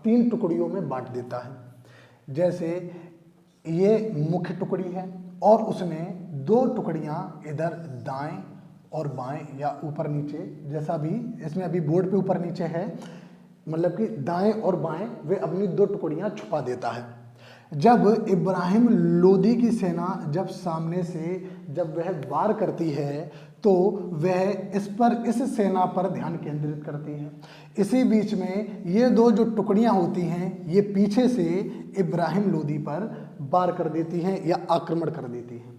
3 टुकड़ियों में बांट देता है। जैसे ये मुख्य टुकड़ी है, और उसने 2 टुकड़ियां इधर दाएं और बाएं या ऊपर नीचे, जैसा भी इसमें अभी बोर्ड पे ऊपर नीचे है, मतलब कि दाएं और बाएं वे अपनी 2 टुकड़ियां छुपा देता है। जब इब्राहिम लोदी की सेना जब सामने से जब वह वार करती है तो वह इस सेना पर ध्यान केंद्रित करती है। इसी बीच में ये 2 जो टुकड़ियां होती हैं ये पीछे से इब्राहिम लोदी पर वार कर देती हैं या आक्रमण कर देती हैं।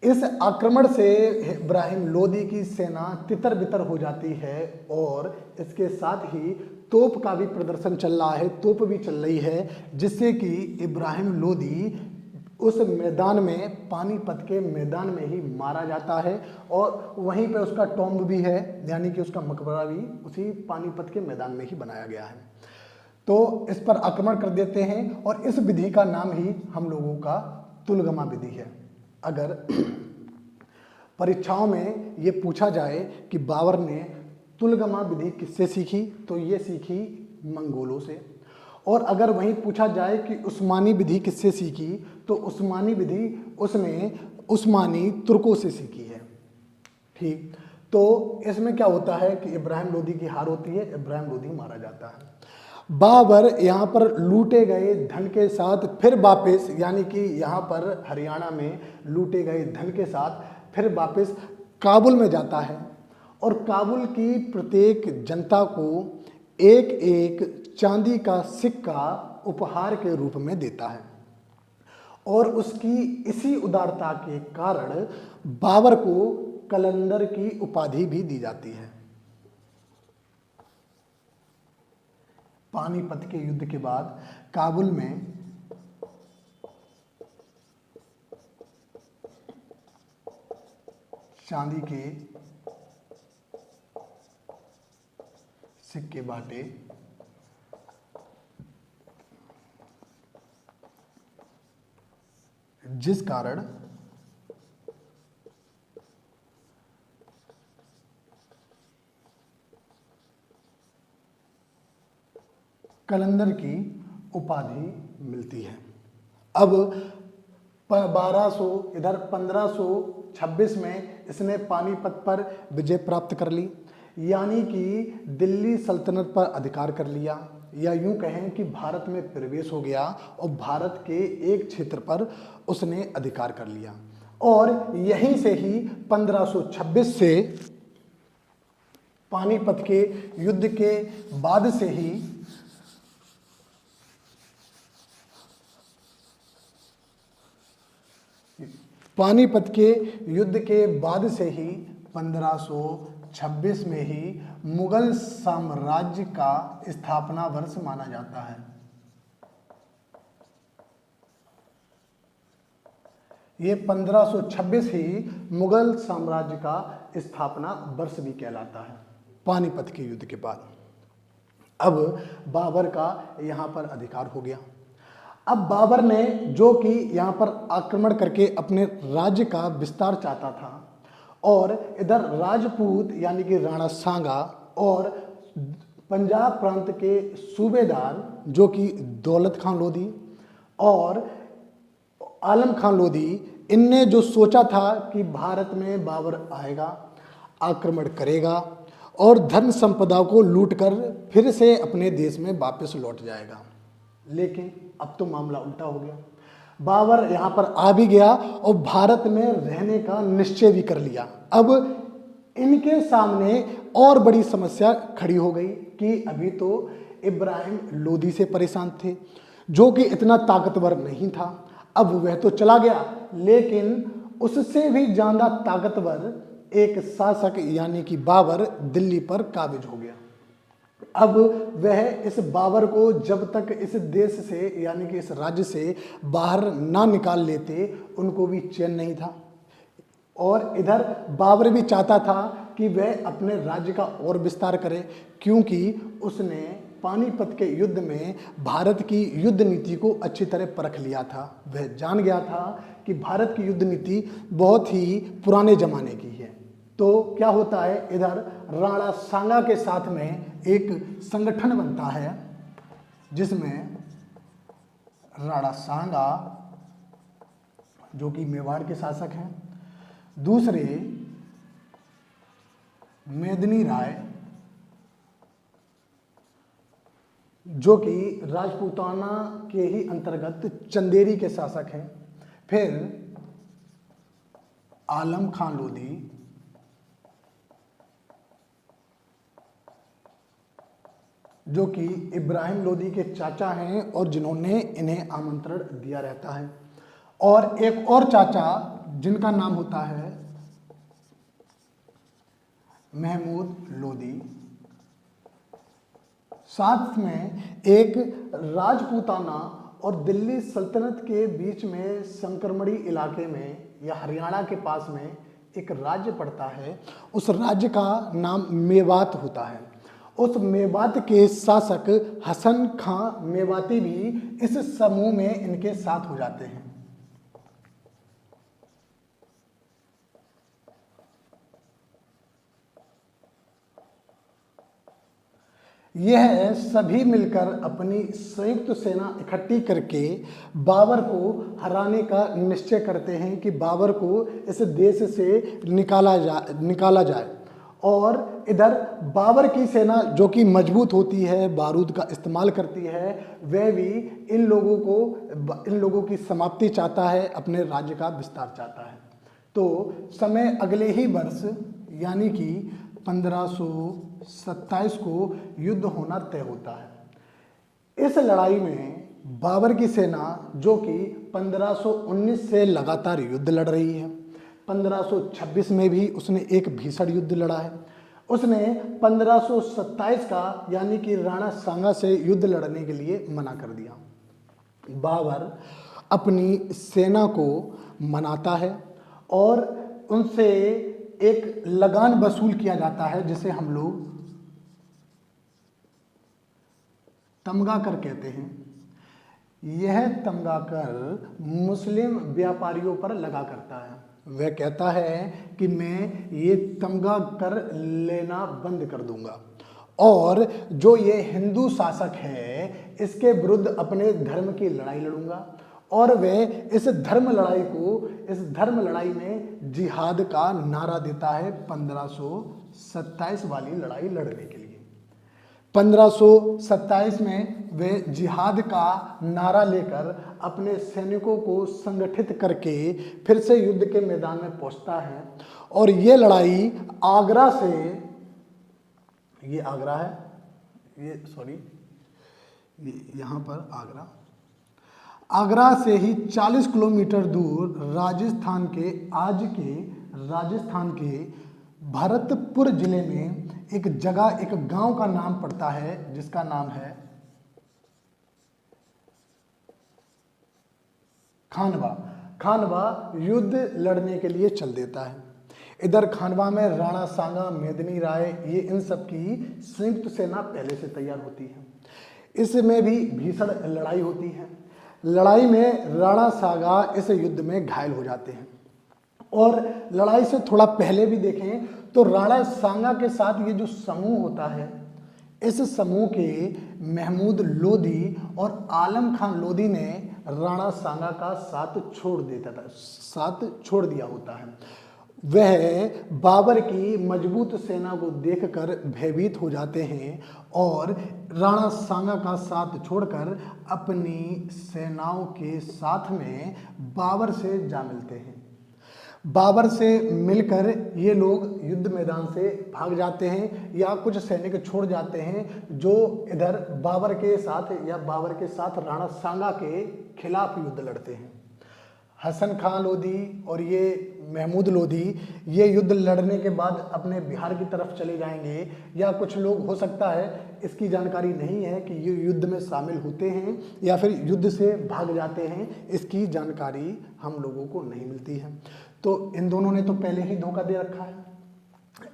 इस आक्रमण से इब्राहिम लोदी की सेना तितर बितर हो जाती है, और इसके साथ ही तोप का भी प्रदर्शन चल रहा है, तोप भी चल रही है, जिससे कि इब्राहिम लोदी उस मैदान में, पानीपत के मैदान में ही मारा जाता है, और वहीं पे उसका टॉम्ब भी है, यानी कि उसका मकबरा भी उसी पानीपत के मैदान में ही बनाया गया है। तो इस पर आक्रमण कर देते हैं और इस विधि का नाम ही हम लोगों का तुलगमा विधि है। अगर परीक्षाओं में ये पूछा जाए कि बाबर ने तुलगमा विधि किससे सीखी, तो ये सीखी मंगोलों से। और अगर वहीं पूछा जाए कि उस्मानी विधि किससे सीखी, तो उस्मानी विधि उसने उस्मानी तुर्कों से सीखी है। ठीक, तो इसमें क्या होता है कि इब्राहिम लोदी की हार होती है, इब्राहिम लोदी मारा जाता है। बाबर यहाँ पर लूटे गए धन के साथ फिर वापस, यानी कि यहाँ पर हरियाणा में लूटे गए धन के साथ फिर वापस काबुल में जाता है और काबुल की प्रत्येक जनता को एक एक चांदी का सिक्का उपहार के रूप में देता है। और उसकी इसी उदारता के कारण बाबर को कलंदर की उपाधि भी दी जाती है। पानीपत के युद्ध के बाद काबुल में चांदी के सिक्के बांटे, जिस कारण कलंदर की उपाधि मिलती है। अब 1200 इधर 1526 में इसने पानीपत पर विजय प्राप्त कर ली, यानी कि दिल्ली सल्तनत पर अधिकार कर लिया, या यूं कहें कि भारत में प्रवेश हो गया और भारत के एक क्षेत्र पर उसने अधिकार कर लिया। और यहीं से ही 1526 से पानीपत के युद्ध के बाद से ही पानीपत के युद्ध के बाद से ही 1526 में ही मुगल साम्राज्य का स्थापना वर्ष माना जाता है। ये 1526 ही मुगल साम्राज्य का स्थापना वर्ष भी कहलाता है, पानीपत के युद्ध के बाद। अब बाबर का यहाँ पर अधिकार हो गया। अब बाबर ने जो कि यहाँ पर आक्रमण करके अपने राज्य का विस्तार चाहता था, और इधर राजपूत यानी कि राणा सांगा और पंजाब प्रांत के सूबेदार जो कि दौलत खान लोधी और आलम खान लोधी, इनने जो सोचा था कि भारत में बाबर आएगा, आक्रमण करेगा और धन संपदा को लूटकर फिर से अपने देश में वापस लौट जाएगा। लेकिन अब तो मामला उल्टा हो गया। बाबर यहाँ पर आ भी गया और भारत में रहने का निश्चय भी कर लिया। अब इनके सामने और बड़ी समस्या खड़ी हो गई कि अभी तो इब्राहिम लोदी से परेशान थे, जो कि इतना ताकतवर नहीं था। अब वह तो चला गया, लेकिन उससे भी ज़्यादा ताकतवर एक शासक यानी कि बाबर दिल्ली पर काबिज हो गया। अब वह इस बाबर को जब तक इस देश से यानी कि इस राज्य से बाहर ना निकाल लेते, उनको भी चैन नहीं था। और इधर बाबर भी चाहता था कि वह अपने राज्य का और विस्तार करे, क्योंकि उसने पानीपत के युद्ध में भारत की युद्ध नीति को अच्छी तरह परख लिया था। वह जान गया था कि भारत की युद्ध नीति बहुत ही पुराने जमाने की है। तो क्या होता है, इधर राणा सांगा के साथ में एक संगठन बनता है, जिसमें राणा सांगा जो कि मेवाड़ के शासक हैं, दूसरे मेदिनी राय जो कि राजपूताना के ही अंतर्गत चंदेरी के शासक हैं, फिर आलम खान लोधी, जो कि इब्राहिम लोदी के चाचा हैं और जिन्होंने इन्हें आमंत्रण दिया रहता है, और एक और चाचा जिनका नाम होता है महमूद लोदी। साथ में एक राजपूताना और दिल्ली सल्तनत के बीच में संक्रमणी इलाके में या हरियाणा के पास में एक राज्य पड़ता है, उस राज्य का नाम मेवात होता है। उस मेवात के शासक हसन खां मेवाती भी इस समूह में इनके साथ हो जाते हैं। यह सभी मिलकर अपनी संयुक्त सेना इकट्ठी करके बाबर को हराने का निश्चय करते हैं कि बाबर को इस देश से निकाला जाए। और इधर बाबर की सेना जो कि मजबूत होती है, बारूद का इस्तेमाल करती है, वह भी इन लोगों की समाप्ति चाहता है, अपने राज्य का विस्तार चाहता है। तो समय अगले ही वर्ष यानी कि 1527 को युद्ध होना तय होता है। इस लड़ाई में बाबर की सेना जो कि 1519 से लगातार युद्ध लड़ रही है, 1526 में भी उसने एक भीषण युद्ध लड़ा है। उसने 1527 का यानी कि राणा सांगा से युद्ध लड़ने के लिए मना कर दिया। बाबर अपनी सेना को मनाता है और उनसे एक लगान वसूल किया जाता है, जिसे हम लोग तमगा कर कहते हैं। यह तमगा कर मुस्लिम व्यापारियों पर लगा करता है। वह कहता है कि मैं ये तमगा कर लेना बंद कर दूंगा और जो ये हिंदू शासक है इसके विरुद्ध अपने धर्म की लड़ाई लड़ूंगा। और वह इस धर्म लड़ाई में जिहाद का नारा देता है 1527 वाली लड़ाई लड़ने के लिए। 1527 में वे जिहाद का नारा लेकर अपने सैनिकों को संगठित करके फिर से युद्ध के मैदान में पहुंचता है। और ये लड़ाई आगरा से, ये आगरा है, यहाँ पर आगरा से ही 40 किलोमीटर दूर राजस्थान के भरतपुर जिले में एक गांव का नाम पड़ता है जिसका नाम है खानवा युद्ध लड़ने के लिए चल देता है। इधर खानवा में राणा सांगा, मेदिनी राय, ये इन सब की संयुक्त सेना पहले से तैयार होती है। इसमें भी भीषण लड़ाई होती है। लड़ाई में राणा सांगा इस युद्ध में घायल हो जाते हैं। और लड़ाई से थोड़ा पहले भी देखें तो राणा सांगा के साथ ये जो समूह होता है, इस समूह के महमूद लोदी और आलम खान लोदी ने राणा सांगा का साथ छोड़ दिया होता है। वह बाबर की मजबूत सेना को देखकर भयभीत हो जाते हैं और राणा सांगा का साथ छोड़कर अपनी सेनाओं के साथ में बाबर से जा मिलते हैं। बाबर से मिलकर ये लोग युद्ध मैदान से भाग जाते हैं या कुछ सैनिक छोड़ जाते हैं जो इधर बाबर के साथ राणा सांगा के खिलाफ युद्ध लड़ते हैं। हसन खान लोदी और ये महमूद लोदी ये युद्ध लड़ने के बाद अपने बिहार की तरफ चले जाएंगे, या कुछ लोग हो सकता है इसकी जानकारी नहीं है कि ये युद्ध में शामिल होते हैं या फिर युद्ध से भाग जाते हैं, इसकी जानकारी हम लोगों को नहीं मिलती है। तो इन दोनों ने तो पहले ही धोखा दे रखा है।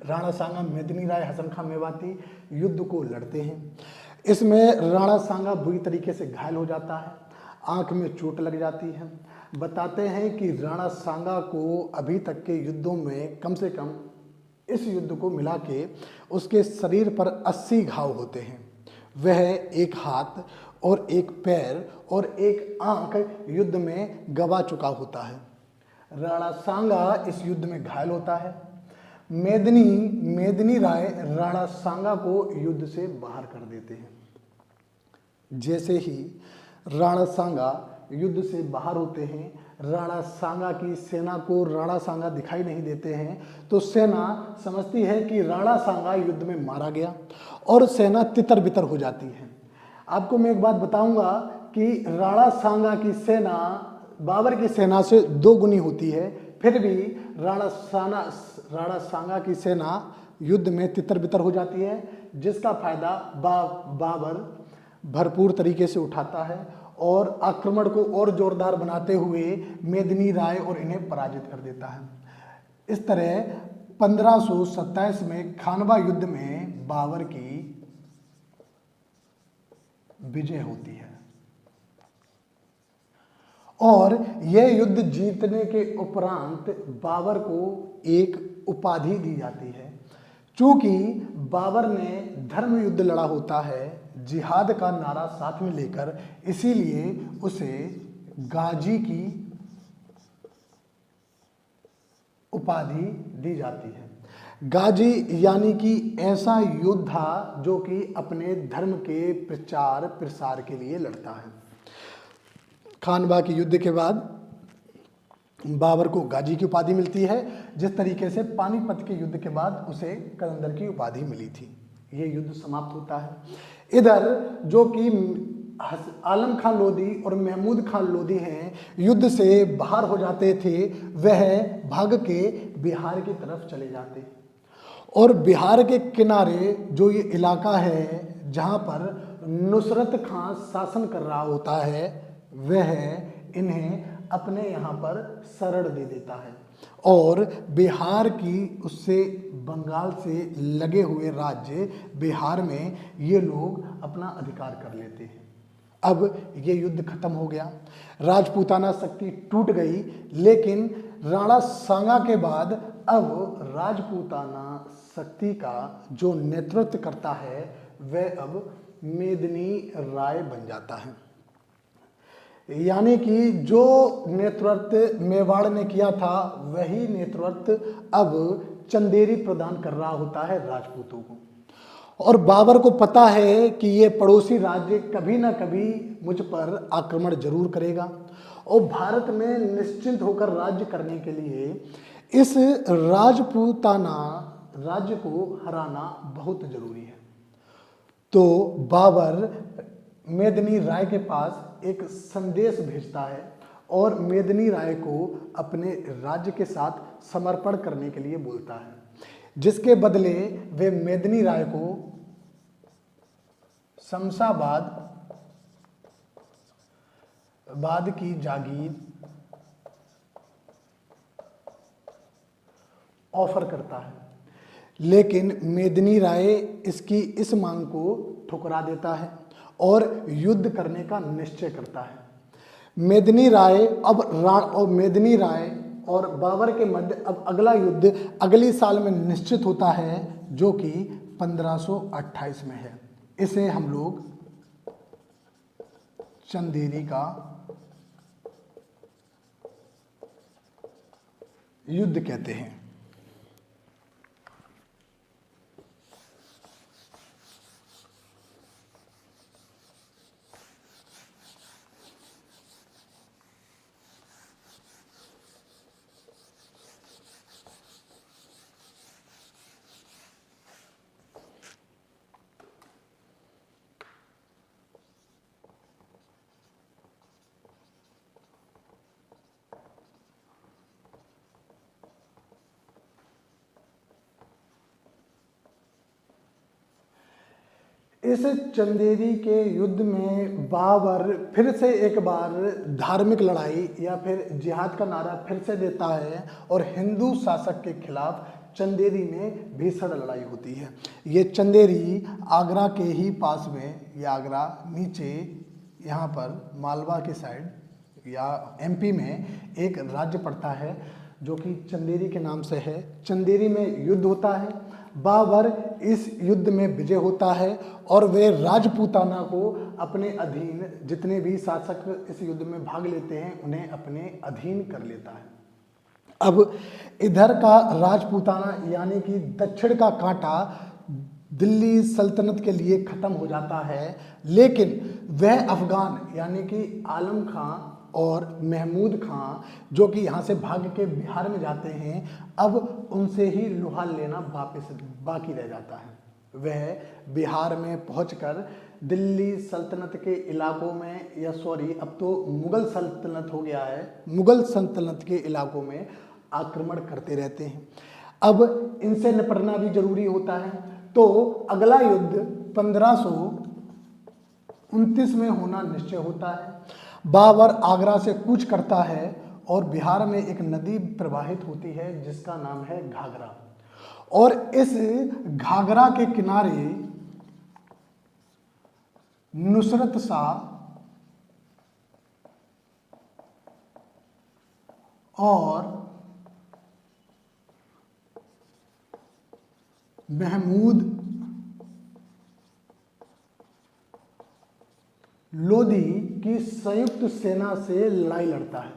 राणा सांगा, मेदिनी राय, हसन खान मेवाती युद्ध को लड़ते हैं। इसमें राणा सांगा बुरी तरीके से घायल हो जाता है, आंख में चोट लग जाती है। बताते हैं कि राणा सांगा को अभी तक के युद्धों में कम से कम इस युद्ध को मिला के उसके शरीर पर 80 घाव होते हैं। वह एक हाथ और एक पैर और एक आंख युद्ध में गंवा चुका होता है। राणा सांगा इस युद्ध में घायल होता है। मेदिनी राय राणा सांगा को युद्ध से बाहर कर देते हैं। जैसे ही राणा सांगा युद्ध से बाहर होते हैं, राणा सांगा की सेना को राणा सांगा दिखाई नहीं देते हैं, तो सेना समझती है कि राणा सांगा युद्ध में मारा गया और सेना तितर बितर हो जाती है। आपको मैं एक बात बताऊंगा कि राणा सांगा की सेना बाबर की सेना से 2 गुनी होती है, फिर भी राणा सांगा की सेना युद्ध में तितर बितर हो जाती है, जिसका फायदा बाबर भरपूर तरीके से उठाता है और आक्रमण को और जोरदार बनाते हुए मेदिनी राय और इन्हें पराजित कर देता है। इस तरह 1527 में खानवा युद्ध में बाबर की विजय होती है और यह युद्ध जीतने के उपरांत बाबर को एक उपाधि दी जाती है। चूंकि बाबर ने धर्म युद्ध लड़ा होता है, जिहाद का नारा साथ में लेकर, इसीलिए उसे गाजी की उपाधि दी जाती है। गाजी यानी कि ऐसा योद्धा जो कि अपने धर्म के प्रचार प्रसार के लिए लड़ता है। खानवा के युद्ध के बाद बाबर को गाजी की उपाधि मिलती है, जिस तरीके से पानीपत के युद्ध के बाद उसे कलंदर की उपाधि मिली थी। ये युद्ध समाप्त होता है। इधर जो कि आलम खान लोधी और महमूद खान लोधी हैं, युद्ध से बाहर हो जाते थे, वह भाग के बिहार की तरफ चले जाते और बिहार के किनारे जो ये इलाका है जहाँ पर नुसरत खान शासन कर रहा होता है, वह इन्हें अपने यहाँ पर शरण दे देता है और बिहार की उससे बंगाल से लगे हुए राज्य बिहार में ये लोग अपना अधिकार कर लेते हैं। अब ये युद्ध खत्म हो गया, राजपूताना शक्ति टूट गई, लेकिन राणा सांगा के बाद अब राजपूताना शक्ति का जो नेतृत्व करता है वह अब मेदिनी राय बन जाता है। यानी कि जो नेतृत्व मेवाड़ ने किया था वही नेतृत्व अब चंदेरी प्रदान कर रहा होता है राजपूतों को। और बाबर को पता है कि ये पड़ोसी राज्य कभी ना कभी मुझ पर आक्रमण जरूर करेगा और भारत में निश्चिंत होकर राज्य करने के लिए इस राजपूताना राज्य को हराना बहुत जरूरी है। तो बाबर मेदिनी राय के पास एक संदेश भेजता है और मेदिनी राय को अपने राज्य के साथ समर्पण करने के लिए बोलता है, जिसके बदले वे मेदिनी राय को शमशाबाद की जागीर ऑफर करता है, लेकिन मेदिनी राय इसकी इस मांग को ठुकरा देता है और युद्ध करने का निश्चय करता है। मेदिनी राय और बाबर के मध्य अब अगला युद्ध अगली साल में निश्चित होता है, जो कि 1528 में है। इसे हम लोग चंदेरी का युद्ध कहते हैं। इस चंदेरी के युद्ध में बाबर फिर से एक बार धार्मिक लड़ाई या फिर जिहाद का नारा फिर से देता है और हिंदू शासक के खिलाफ चंदेरी में भीषण लड़ाई होती है। ये चंदेरी आगरा के ही पास में, या आगरा नीचे यहाँ पर मालवा के साइड या एमपी में एक राज्य पड़ता है जो कि चंदेरी के नाम से है। चंदेरी में युद्ध होता है, बाबर इस युद्ध में विजय होता है और वे राजपूताना को अपने अधीन, जितने भी शासक इस युद्ध में भाग लेते हैं उन्हें अपने अधीन कर लेता है। अब इधर का राजपूताना यानी कि दक्षिण का कांटा दिल्ली सल्तनत के लिए खत्म हो जाता है, लेकिन वह अफगान यानी कि आलम खां और महमूद खां जो कि यहाँ से भाग के बिहार में जाते हैं, अब उनसे ही लुहार लेना वापस बाकी रह जाता है। वह बिहार में पहुंचकर दिल्ली सल्तनत के इलाकों में, या सॉरी अब तो मुगल सल्तनत हो गया है, मुगल सल्तनत के इलाकों में आक्रमण करते रहते हैं। अब इनसे निपटना भी जरूरी होता है, तो अगला युद्ध 1529 में होना निश्चय होता है। बाबर आगरा से कूच करता है और बिहार में एक नदी प्रवाहित होती है जिसका नाम है घाघरा, और इस घाघरा के किनारे नुसरत शाह और महमूद लोदी की संयुक्त सेना से लड़ाई लड़ता है।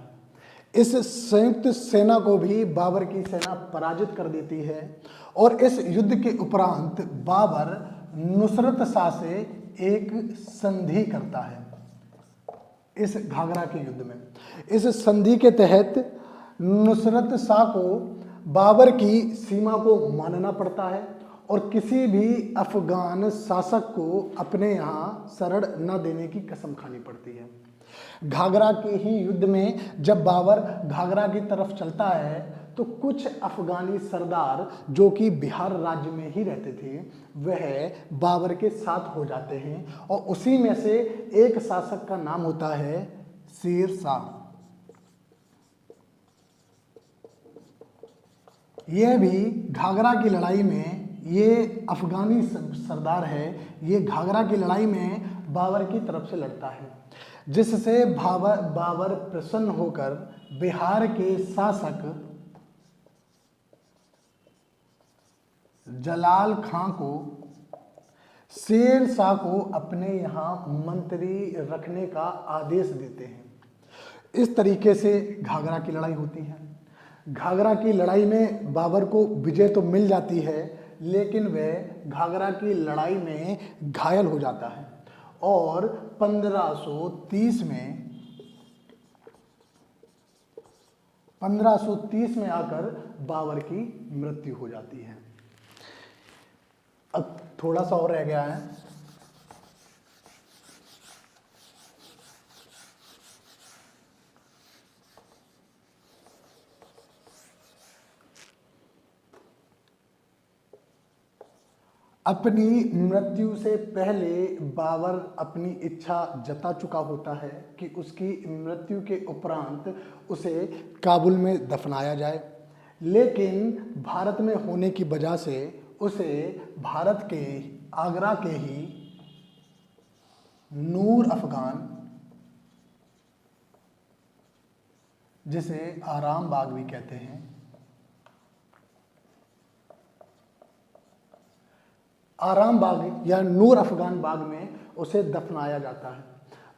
इस संयुक्त सेना को भी बाबर की सेना पराजित कर देती है और इस युद्ध के उपरांत बाबर नुसरत शाह से एक संधि करता है। इस घाघरा के युद्ध में इस संधि के तहत नुसरत शाह को बाबर की सीमा को मानना पड़ता है और किसी भी अफगान शासक को अपने यहाँ शरण न देने की कसम खानी पड़ती है। घाघरा के ही युद्ध में जब बाबर घाघरा की तरफ चलता है तो कुछ अफगानी सरदार जो कि बिहार राज्य में ही रहते थे वह बाबर के साथ हो जाते हैं और उसी में से एक शासक का नाम होता है शेर शाह। यह भी घाघरा की लड़ाई में, ये अफगानी सरदार है, ये घाघरा की लड़ाई में बाबर की तरफ से लड़ता है, जिससे बाबर प्रसन्न होकर बिहार के शासक जलाल खां को शेर शाह को अपने यहाँ मंत्री रखने का आदेश देते हैं। इस तरीके से घाघरा की लड़ाई होती है। घाघरा की लड़ाई में बाबर को विजय तो मिल जाती है, लेकिन वह घाघरा की लड़ाई में घायल हो जाता है और 1530 में आकर बाबर की मृत्यु हो जाती है। अब थोड़ा सा और रह गया है। अपनी मृत्यु से पहले बाबर अपनी इच्छा जता चुका होता है कि उसकी मृत्यु के उपरांत उसे काबुल में दफनाया जाए, लेकिन भारत में होने की वजह से उसे भारत के आगरा के ही नूर अफगान, जिसे आराम बाग भी कहते हैं, आराम बाग या नूर अफगान बाग में उसे दफनाया जाता है।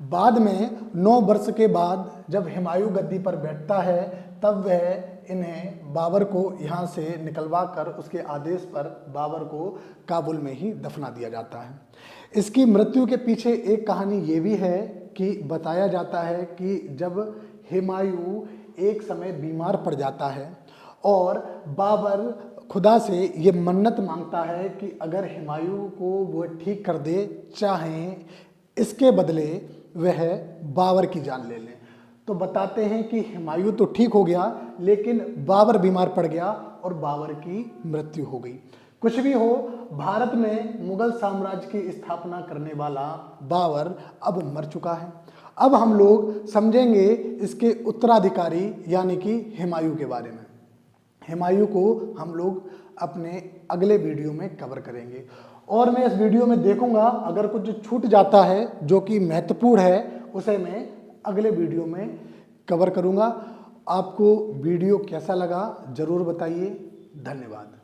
बाद में 9 वर्ष के बाद जब हुमायूं गद्दी पर बैठता है तब वह इन्हें बाबर को यहाँ से निकलवा कर उसके आदेश पर बाबर को काबुल में ही दफना दिया जाता है। इसकी मृत्यु के पीछे एक कहानी ये भी है कि बताया जाता है कि जब हुमायूं एक समय बीमार पड़ जाता है और बाबर खुदा से ये मन्नत मांगता है कि अगर हुमायूं को वो ठीक कर दे, चाहे इसके बदले वह बाबर की जान ले लें। तो बताते हैं कि हुमायूं तो ठीक हो गया, लेकिन बाबर बीमार पड़ गया और बाबर की मृत्यु हो गई। कुछ भी हो, भारत में मुगल साम्राज्य की स्थापना करने वाला बाबर अब मर चुका है। अब हम लोग समझेंगे इसके उत्तराधिकारी यानी कि हुमायूं के बारे में। हुमायूं को हम लोग अपने अगले वीडियो में कवर करेंगे और मैं इस वीडियो में देखूंगा अगर कुछ छूट जाता है जो कि महत्वपूर्ण है उसे मैं अगले वीडियो में कवर करूंगा। आपको वीडियो कैसा लगा ज़रूर बताइए। धन्यवाद।